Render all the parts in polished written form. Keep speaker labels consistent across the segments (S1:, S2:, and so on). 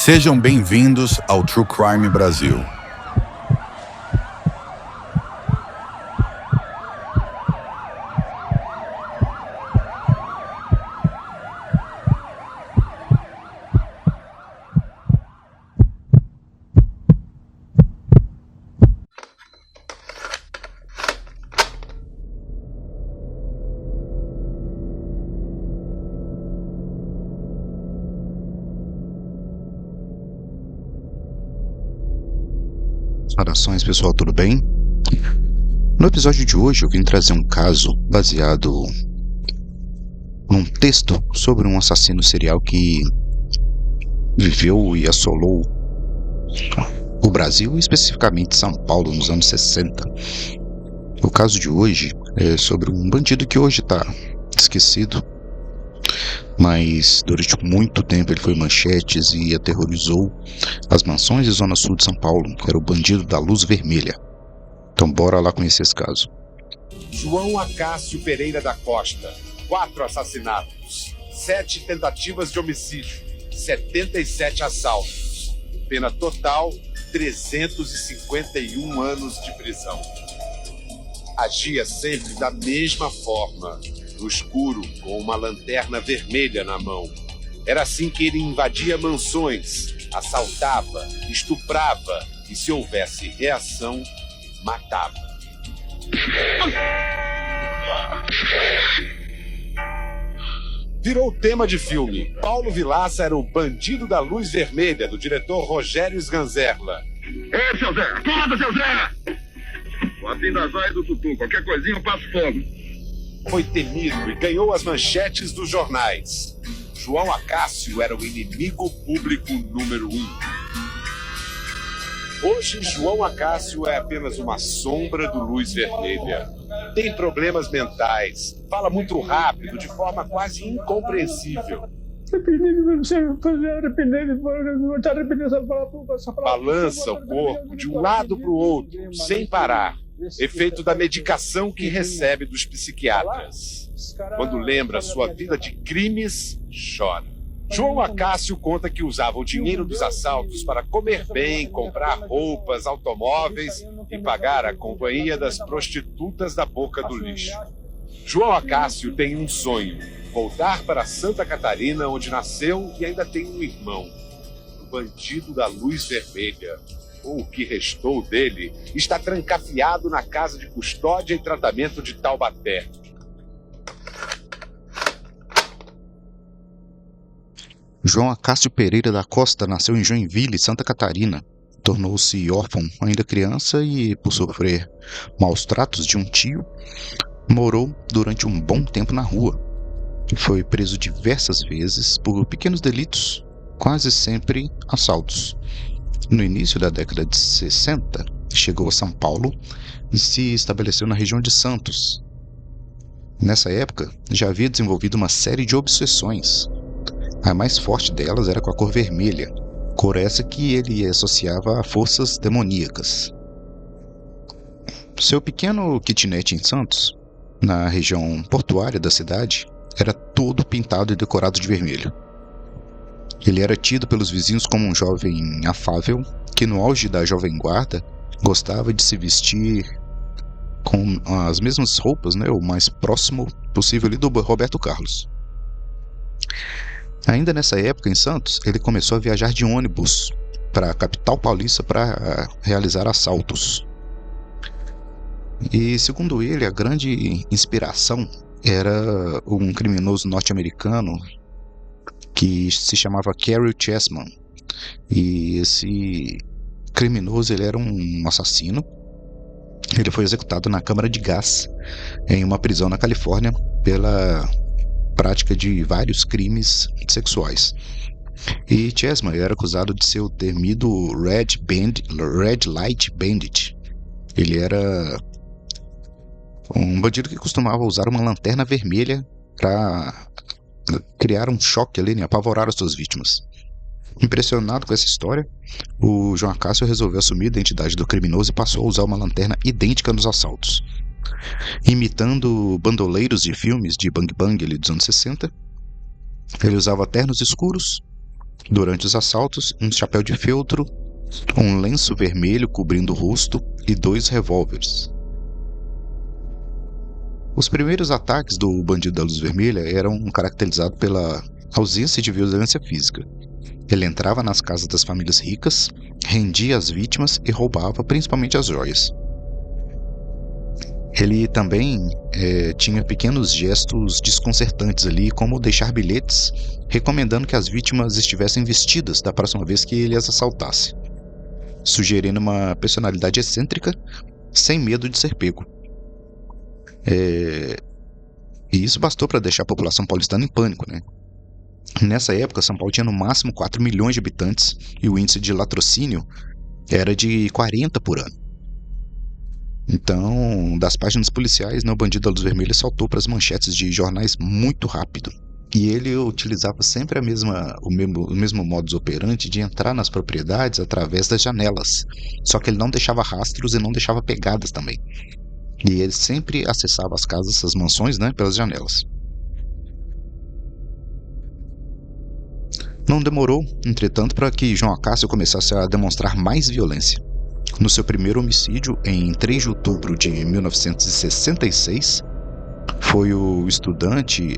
S1: Sejam bem-vindos ao True Crime Brasil.
S2: Saudações, pessoal, tudo bem? No episódio de hoje eu vim trazer um caso baseado num texto sobre um assassino serial que viveu e assolou o Brasil, e especificamente São Paulo, nos anos 60. O caso de hoje é sobre um bandido que hoje está esquecido, mas durante muito tempo ele foi manchetes e aterrorizou as mansões e zona sul de São Paulo. Era o bandido da Luz Vermelha. Então bora lá conhecer esse caso.
S3: João Acácio Pereira da Costa, 4 assassinatos, 7 tentativas de homicídio, 77 assaltos. Pena total, 351 anos de prisão. Agia sempre da mesma forma, no escuro, com uma lanterna vermelha na mão. Era assim que ele invadia mansões, assaltava, estuprava e, se houvesse reação, matava. Virou tema de filme. Paulo Vilaça era o bandido da Luz Vermelha, do diretor Rogério Sganzerla.
S4: Ô, seu Zé! Acorda, seu Zé! Tô afim da zóia do Tutu. Qualquer coisinha eu passo fogo.
S3: Foi temido e ganhou as manchetes dos jornais. João Acácio era o inimigo público número 1. Hoje, João Acácio é apenas uma sombra do Luz Vermelha. Tem problemas mentais, fala muito rápido, de forma quase incompreensível. Balança o corpo de um lado para o outro, sem parar. Efeito da medicação que recebe dos psiquiatras. Quando lembra sua vida de crimes, chora. João Acácio conta que usava o dinheiro dos assaltos para comer bem, comprar roupas, automóveis e pagar a companhia das prostitutas da Boca do Lixo. João Acácio tem um sonho: voltar para Santa Catarina, onde nasceu, e ainda tem um irmão, o bandido da Luz Vermelha. Ou o que restou dele está trancafiado na casa de custódia e tratamento de Taubaté.
S2: João Acácio Pereira da Costa nasceu em Joinville, Santa Catarina. Tornou-se órfão ainda criança e, por sofrer maus tratos de um tio, morou durante um bom tempo na rua. Foi preso diversas vezes por pequenos delitos, quase sempre assaltos. No início da década de 60, chegou a São Paulo e se estabeleceu na região de Santos. Nessa época, já havia desenvolvido uma série de obsessões. A mais forte delas era com a cor vermelha, cor essa que ele associava a forças demoníacas. Seu pequeno kitnet em Santos, na região portuária da cidade, era todo pintado e decorado de vermelho. Ele era tido pelos vizinhos como um jovem afável, que no auge da jovem guarda gostava de se vestir com as mesmas roupas, o mais próximo possível ali do Roberto Carlos. Ainda nessa época, em Santos, ele começou a viajar de ônibus para a capital paulista para realizar assaltos. E, segundo ele, a grande inspiração era um criminoso norte-americano que se chamava Cary Chessman. E esse criminoso, ele era um assassino. Ele foi executado na câmara de gás em uma prisão na Califórnia pela prática de vários crimes sexuais. E Chessman era acusado de ser o temido Red Light Bandit. Ele era um bandido que costumava usar uma lanterna vermelha para criar um choque ali, apavorar as suas vítimas. Impressionado com essa história, o João Acácio resolveu assumir a identidade do criminoso e passou a usar uma lanterna idêntica nos assaltos. Imitando bandoleiros de filmes de bang bang ali dos anos 60, ele usava ternos escuros, Durante os assaltos, um chapéu de feltro, um lenço vermelho cobrindo o rosto e 2 revólveres. Os primeiros ataques do Bandido da Luz Vermelha eram caracterizados pela ausência de violência física. Ele entrava nas casas das famílias ricas, rendia as vítimas e roubava principalmente as joias. Ele também tinha pequenos gestos desconcertantes ali, como deixar bilhetes recomendando que as vítimas estivessem vestidas da próxima vez que ele as assaltasse, sugerindo uma personalidade excêntrica sem medo de ser pego. E isso bastou para deixar a população paulistana em pânico, né? Nessa época, São Paulo tinha no máximo 4 milhões de habitantes e o índice de latrocínio era de 40 por ano. Então, das páginas policiais, o Bandido da Luz Vermelha saltou para as manchetes de jornais muito rápido. E ele utilizava sempre o mesmo modus operandi de entrar nas propriedades através das janelas. Só que ele não deixava rastros e não deixava pegadas também. E ele sempre acessava as casas, as mansões, né, pelas janelas. Não demorou, entretanto, para que João Acácio começasse a demonstrar mais violência. No seu primeiro homicídio, em 3 de outubro de 1966, foi o estudante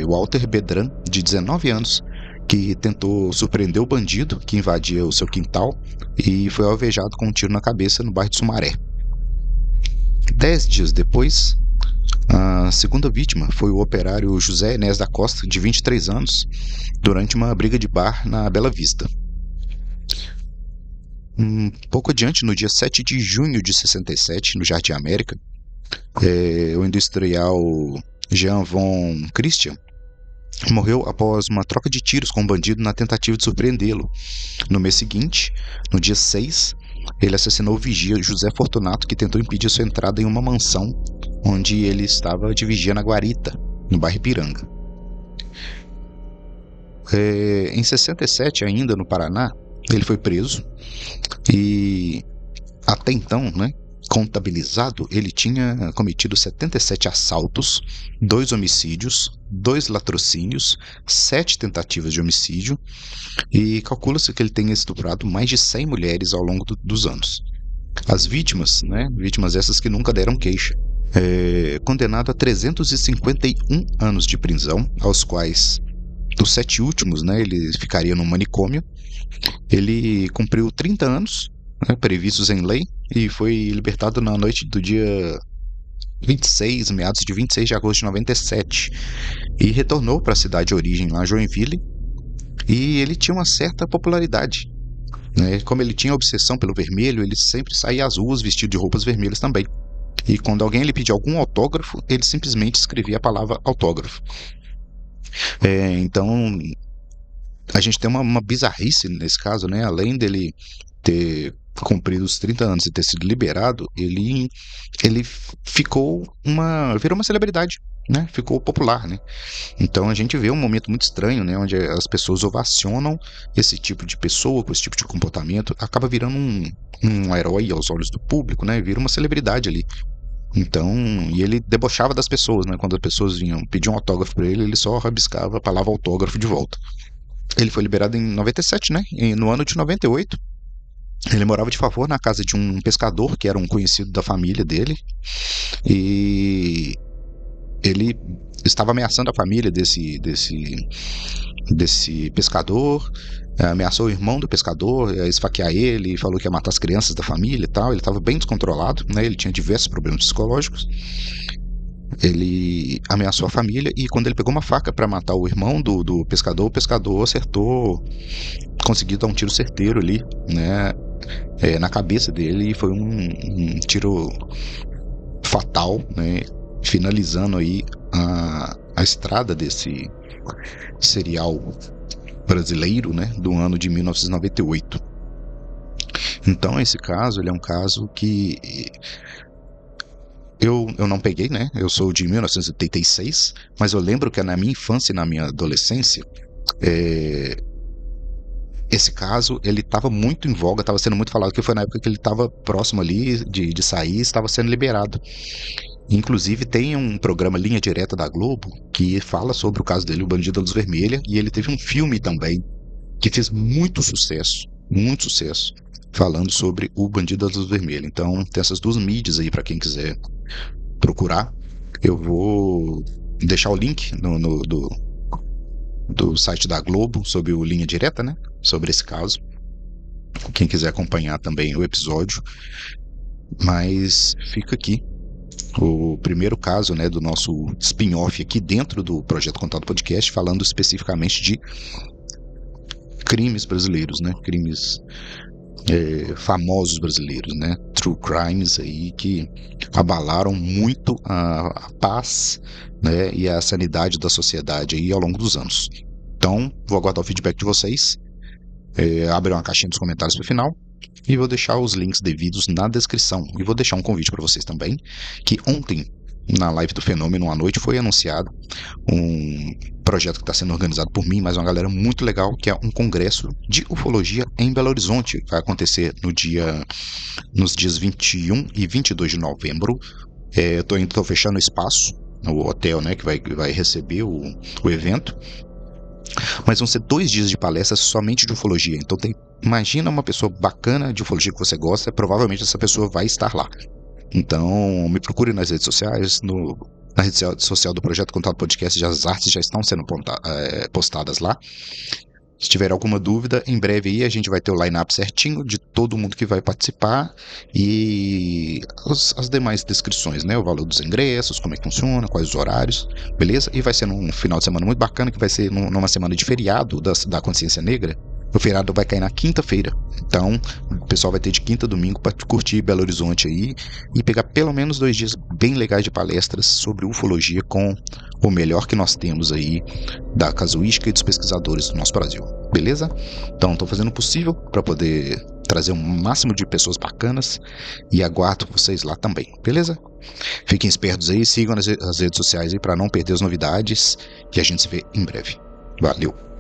S2: Walter Bedran, de 19 anos, que tentou surpreender o bandido que invadia o seu quintal e foi alvejado com um tiro na cabeça no bairro de Sumaré. 10 dias depois, a segunda vítima foi o operário José Enéas da Costa, de 23 anos, durante uma briga de bar na Bela Vista. Pouco adiante, no dia 7 de junho de 67, no Jardim América, o industrial Jean von Christian morreu após uma troca de tiros com um bandido na tentativa de surpreendê-lo. No mês seguinte, no dia 6, ele assassinou o vigia José Fortunato, que tentou impedir sua entrada em uma mansão onde ele estava de vigia na Guarita, no bairro Ipiranga. Em 67, ainda no Paraná, ele foi preso e até então, né, contabilizado, ele tinha cometido 77 assaltos, 2 homicídios, 2 latrocínios, 7 tentativas de homicídio e calcula-se que ele tenha estuprado mais de 100 mulheres ao longo dos anos. As vítimas, né, vítimas essas que nunca deram queixa, condenado a 351 anos de prisão, aos quais dos 7 últimos, né, ele ficaria no manicômio. Ele cumpriu 30 anos, né, previstos em lei, e foi libertado na noite do dia 26, meados de 26 de agosto de 97, e retornou para a cidade de origem, lá Joinville, e ele tinha uma certa popularidade, né? Como ele tinha obsessão pelo vermelho, ele sempre saía às ruas vestido de roupas vermelhas também, e quando alguém lhe pedia algum autógrafo, ele simplesmente escrevia a palavra autógrafo. Então a gente tem uma bizarrice nesse caso, né? Além dele ter cumprido os 30 anos e ter sido liberado, ele virou uma celebridade, né? Ficou popular, né? Então a gente vê um momento muito estranho, né? Onde as pessoas ovacionam esse tipo de pessoa, com esse tipo de comportamento, acaba virando um herói aos olhos do público, né? Vira uma celebridade ali. Então, e ele debochava das pessoas, né? Quando as pessoas vinham pedir um autógrafo para ele só rabiscava a palavra autógrafo de volta. Ele foi liberado em 97, né? E no ano de 98, ele morava de favor na casa de um pescador, que era um conhecido da família dele, e ele estava ameaçando a família desse pescador, ameaçou o irmão do pescador, a esfaquear ele, falou que ia matar as crianças da família e tal. Ele estava bem descontrolado, né? Ele tinha diversos problemas psicológicos. Ele ameaçou a família e quando ele pegou uma faca para matar o irmão do pescador, o pescador conseguiu dar um tiro certeiro ali, né, na cabeça dele, e foi um tiro fatal, né, finalizando aí a estrada desse serial brasileiro, né, do ano de 1998. Então esse caso, ele é um caso que eu não peguei, né? Eu sou de 1986, mas eu lembro que na minha infância e na minha adolescência, esse caso, ele estava muito em voga, estava sendo muito falado, que foi na época que ele estava próximo ali de sair, estava sendo liberado. Inclusive tem um programa Linha Direta da Globo que fala sobre o caso dele, o Bandido da Luz Vermelha, e ele teve um filme também que fez muito sucesso, falando sobre o Bandido da Luz Vermelha. Então, tem essas duas mídias aí para quem quiser procurar. Eu vou deixar o link do site da Globo sobre o Linha Direta, né? Sobre esse caso. Quem quiser acompanhar também o episódio. Mas fica aqui o primeiro caso, né, do nosso spin-off aqui dentro do Projeto Contato Podcast, falando especificamente de crimes brasileiros, né? Crimes famosos brasileiros, né? True crimes aí que abalaram muito a paz, né, e a sanidade da sociedade aí ao longo dos anos. Então, vou aguardar o feedback de vocês. Abre uma caixinha dos comentários para o final e vou deixar os links devidos na descrição. E vou deixar um convite para vocês também, que ontem, na live do Fenômeno à noite, foi anunciado um projeto que está sendo organizado por mim, mas uma galera muito legal, que é um congresso de ufologia em Belo Horizonte. Vai acontecer nos dias 21 e 22 de novembro. Estou fechando o espaço, o hotel, né, que vai receber o evento. Mas vão ser 2 dias de palestras somente de ufologia. Então imagina uma pessoa bacana de ufologia que você gosta, provavelmente essa pessoa vai estar lá. Então me procure nas redes sociais, na rede social do Projeto Contato Podcast, as artes já estão sendo postadas lá. Se tiver alguma dúvida, em breve aí a gente vai ter o line-up certinho de todo mundo que vai participar e as demais descrições, né? O valor dos ingressos, como é que funciona, quais os horários, beleza? E vai ser num final de semana muito bacana, que vai ser numa semana de feriado da Consciência Negra. O feriado vai cair na quinta-feira. Então, o pessoal vai ter de quinta a domingo para curtir Belo Horizonte aí e pegar pelo menos 2 dias bem legais de palestras sobre ufologia com o melhor que nós temos aí da casuística e dos pesquisadores do nosso Brasil. Beleza? Então, estou fazendo o possível para poder trazer um máximo de pessoas bacanas e aguardo vocês lá também. Beleza? Fiquem espertos aí, sigam as redes sociais aí para não perder as novidades e a gente se vê em breve. Valeu!